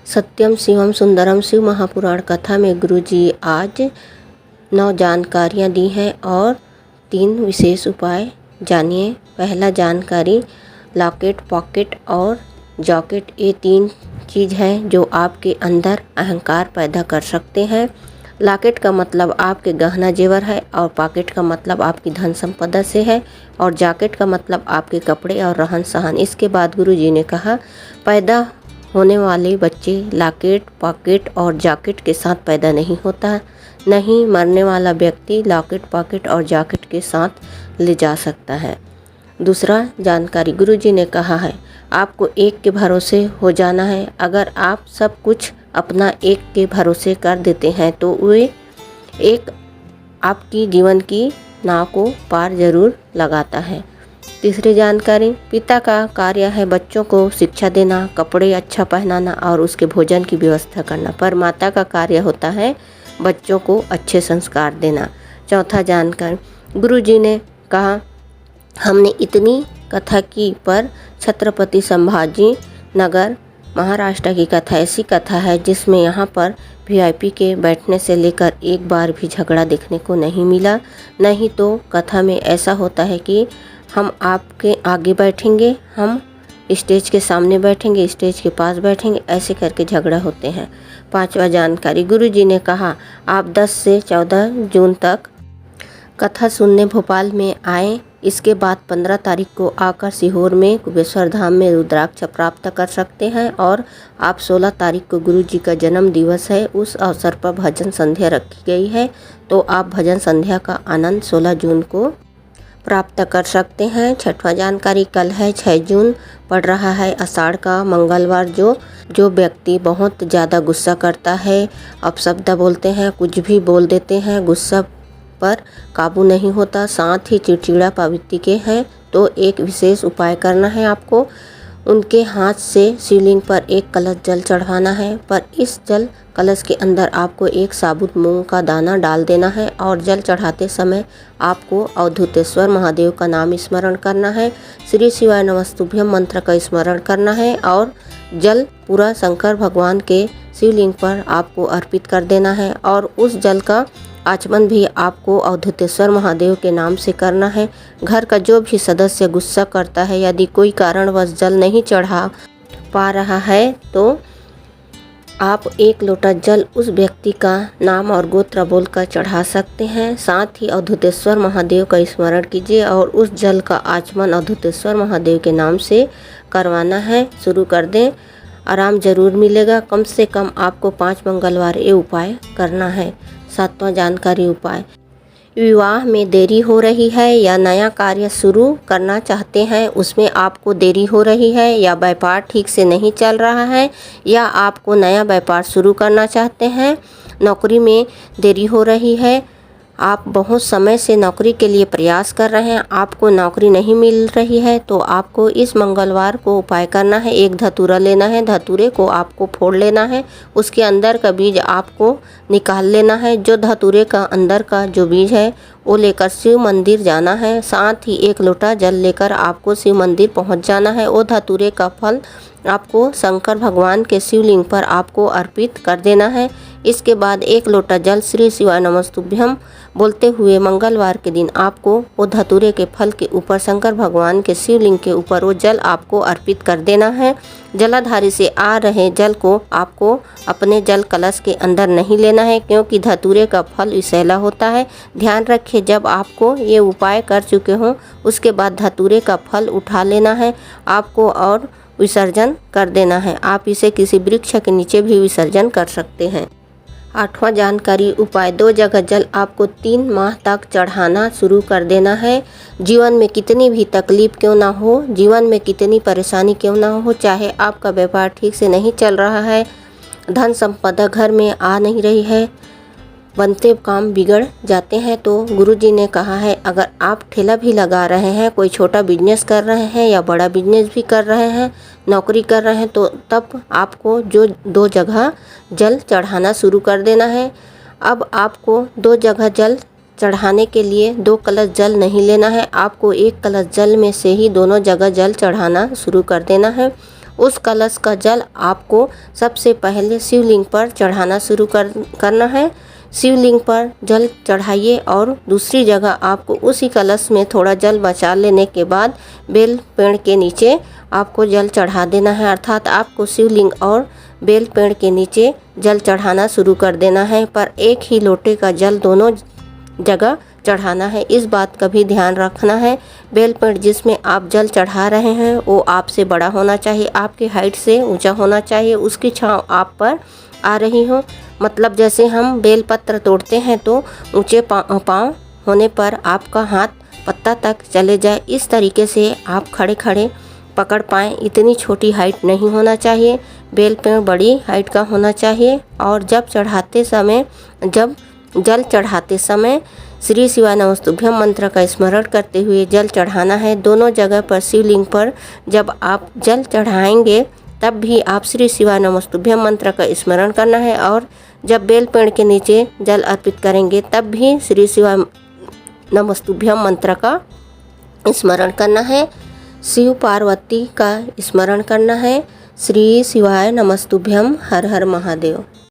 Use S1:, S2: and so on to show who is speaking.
S1: सत्यम शिवम सुंदरम शिव महापुराण कथा में गुरुजी आज 9 जानकारियाँ दी हैं और 3 विशेष उपाय जानिए। पहला जानकारी, लॉकेट, पॉकेट और जॉकेट ये 3 चीज़ हैं जो आपके अंदर अहंकार पैदा कर सकते हैं। लॉकेट का मतलब आपके गहना जेवर है और पॉकेट का मतलब आपकी धन संपदा से है और जॉकेट का मतलब आपके कपड़े और रहन सहन। इसके बाद गुरुजी ने कहा, पैदा होने वाले बच्चे लॉकेट, पॉकेट और जॉकेट के साथ पैदा नहीं होता, नहीं मरने वाला व्यक्ति लॉकेट, पॉकेट और जॉकेट के साथ ले जा सकता है। दूसरा जानकारी, गुरुजी ने कहा है आपको एक के भरोसे हो जाना है। अगर आप सब कुछ अपना एक के भरोसे कर देते हैं तो वे एक आपकी जीवन की नाव को पार जरूर लगाता है। तीसरी जानकारी, पिता का कार्य है बच्चों को शिक्षा देना, कपड़े अच्छा पहनाना और उसके भोजन की व्यवस्था करना, पर माता का कार्य होता है बच्चों को अच्छे संस्कार देना। चौथा जानकारी, गुरुजी ने कहा हमने इतनी कथा की पर छत्रपति संभाजी नगर महाराष्ट्र की कथा ऐसी कथा है जिसमें यहाँ पर वीआईपी के बैठने से लेकर एक बार भी झगड़ा देखने को नहीं मिला। नहीं तो कथा में ऐसा होता है कि हम आपके आगे बैठेंगे, हम स्टेज के सामने बैठेंगे, स्टेज के पास बैठेंगे, ऐसे करके झगड़ा होते हैं। पांचवा जानकारी, गुरुजी ने कहा आप 10 से 14 जून तक कथा सुनने भोपाल में आए। इसके बाद 15 तारीख को आकर सीहोर में कुबेश्वर धाम में रुद्राक्ष प्राप्त कर सकते हैं और आप 16 तारीख को गुरुजी का जन्म दिवस है, उस अवसर पर भजन संध्या रखी गई है, तो आप भजन संध्या का आनंद 16 जून को प्राप्त कर सकते हैं। छठवां जानकारी, कल है 6 जून, पड़ रहा है आषाढ़ का मंगलवार। जो व्यक्ति बहुत ज़्यादा गुस्सा करता है, अपशब्द बोलते हैं, कुछ भी बोल देते हैं, गुस्सा पर काबू नहीं होता, साथ ही चिड़चिड़ा प्रवृत्ति के हैं, तो एक विशेष उपाय करना है आपको। उनके हाथ से शिवलिंग पर एक कलश जल चढ़ाना है, पर इस जल कलश के अंदर आपको एक साबुत मूंग का दाना डाल देना है और जल चढ़ाते समय आपको अवधूतेश्वर महादेव का नाम स्मरण करना है, श्री शिवाय नमस्तुभ्यम मंत्र का स्मरण करना है और जल पूरा शंकर भगवान के शिवलिंग पर आपको अर्पित कर देना है और उस जल का आचमन भी आपको अवधूतेश्वर महादेव के नाम से करना है। घर का जो भी सदस्य गुस्सा करता है, यदि कोई कारणवश जल नहीं चढ़ा पा रहा है तो आप 1 लोटा जल उस व्यक्ति का नाम और गोत्र बोलकर चढ़ा सकते हैं। साथ ही अवधूतेश्वर महादेव का स्मरण कीजिए और उस जल का आचमन अवधूतेश्वर महादेव के नाम से करवाना है। शुरू कर दें, आराम जरूर मिलेगा। कम से कम आपको 5 मंगलवार ये उपाय करना है। 7वां जानकारी उपाय, विवाह में देरी हो रही है या नया कार्य शुरू करना चाहते हैं उसमें आपको देरी हो रही है, या व्यापार ठीक से नहीं चल रहा है, या आपको नया व्यापार शुरू करना चाहते हैं, नौकरी में देरी हो रही है, आप बहुत समय से नौकरी के लिए प्रयास कर रहे हैं, आपको नौकरी नहीं मिल रही है, तो आपको इस मंगलवार को उपाय करना है। एक धतूरा लेना है, धतूरे को आपको फोड़ लेना है, उसके अंदर का बीज आपको निकाल लेना है। जो धतूरे का अंदर का जो बीज है वो लेकर शिव मंदिर जाना है। साथ ही 1 लोटा जल लेकर आपको शिव मंदिर पहुंच जाना है। वो धतूरे का फल आपको शंकर भगवान के शिवलिंग पर आपको अर्पित कर देना है। इसके बाद 1 लोटा जल श्री शिवाय नमस्तुभ्यम बोलते हुए मंगलवार के दिन आपको वो धतूरे के फल के ऊपर शंकर भगवान के शिवलिंग के ऊपर वो जल आपको अर्पित कर देना है। जलाधारी से आ रहे जल को आपको अपने जल कलश के अंदर नहीं लेना है, क्योंकि धतूरे का फल विषैला होता है। ध्यान रखिए, जब आपको ये उपाय कर चुके हों उसके बाद धतूरे का फल उठा लेना है आपको और विसर्जन कर देना है। आप इसे किसी वृक्ष के नीचे भी विसर्जन कर सकते हैं। 8वां जानकारी उपाय, 2 जगह जल आपको 3 माह तक चढ़ाना शुरू कर देना है। जीवन में कितनी भी तकलीफ क्यों ना हो, जीवन में कितनी परेशानी क्यों ना हो, चाहे आपका व्यापार ठीक से नहीं चल रहा है, धन संपदा घर में आ नहीं रही है, बनते काम बिगड़ जाते हैं, तो गुरुजी ने कहा है अगर आप ठेला भी लगा रहे हैं, कोई छोटा बिजनेस कर रहे हैं या बड़ा बिजनेस भी कर रहे हैं, नौकरी कर रहे हैं, तो तब आपको जो 2 जगह जल चढ़ाना शुरू कर देना है। अब आपको 2 जगह जल चढ़ाने के लिए 2 कलश जल नहीं लेना है, आपको 1 कलश जल में से ही दोनों जगह जल चढ़ाना शुरू कर देना है। उस कलश का जल आपको सबसे पहले शिवलिंग पर चढ़ाना शुरू करना है। शिवलिंग पर जल चढ़ाइए और दूसरी जगह आपको उसी कलश में थोड़ा जल बचा लेने के बाद बेल पेड़ के नीचे आपको जल चढ़ा देना है। अर्थात आपको शिवलिंग और बेल पेड़ के नीचे जल चढ़ाना शुरू कर देना है, पर एक ही लोटे का जल दोनों जगह चढ़ाना है। इस बात का भी ध्यान रखना है, बेल पेड़ जिसमें आप जल चढ़ा रहे हैं वो आपसे बड़ा होना चाहिए, आपकी हाइट से ऊंचा होना चाहिए, उसकी छांव आप पर आ रही हो। मतलब जैसे हम बेल पत्र तोड़ते हैं तो ऊंचे पाँव होने पर आपका हाथ पत्ता तक चले जाए, इस तरीके से आप खड़े खड़े पकड़ पाएँ। इतनी छोटी हाइट नहीं होना चाहिए, बेल पेड़ बड़ी हाइट का होना चाहिए। और जब जल चढ़ाते समय श्री शिवाय नमस्तुभ्यम मंत्र का स्मरण करते हुए जल चढ़ाना है। दोनों जगह पर शिवलिंग पर जब आप जल चढ़ाएंगे तब भी आप श्री शिवाय नमस्तुभ्यम मंत्र का स्मरण करना है, और जब बेल पेड़ के नीचे जल अर्पित करेंगे तब भी श्री शिवाय नमस्तुभ्यम मंत्र का स्मरण करना है। शिव पार्वती का स्मरण करना है। श्री शिवाय नमस्तुभ्यम। हर हर महादेव।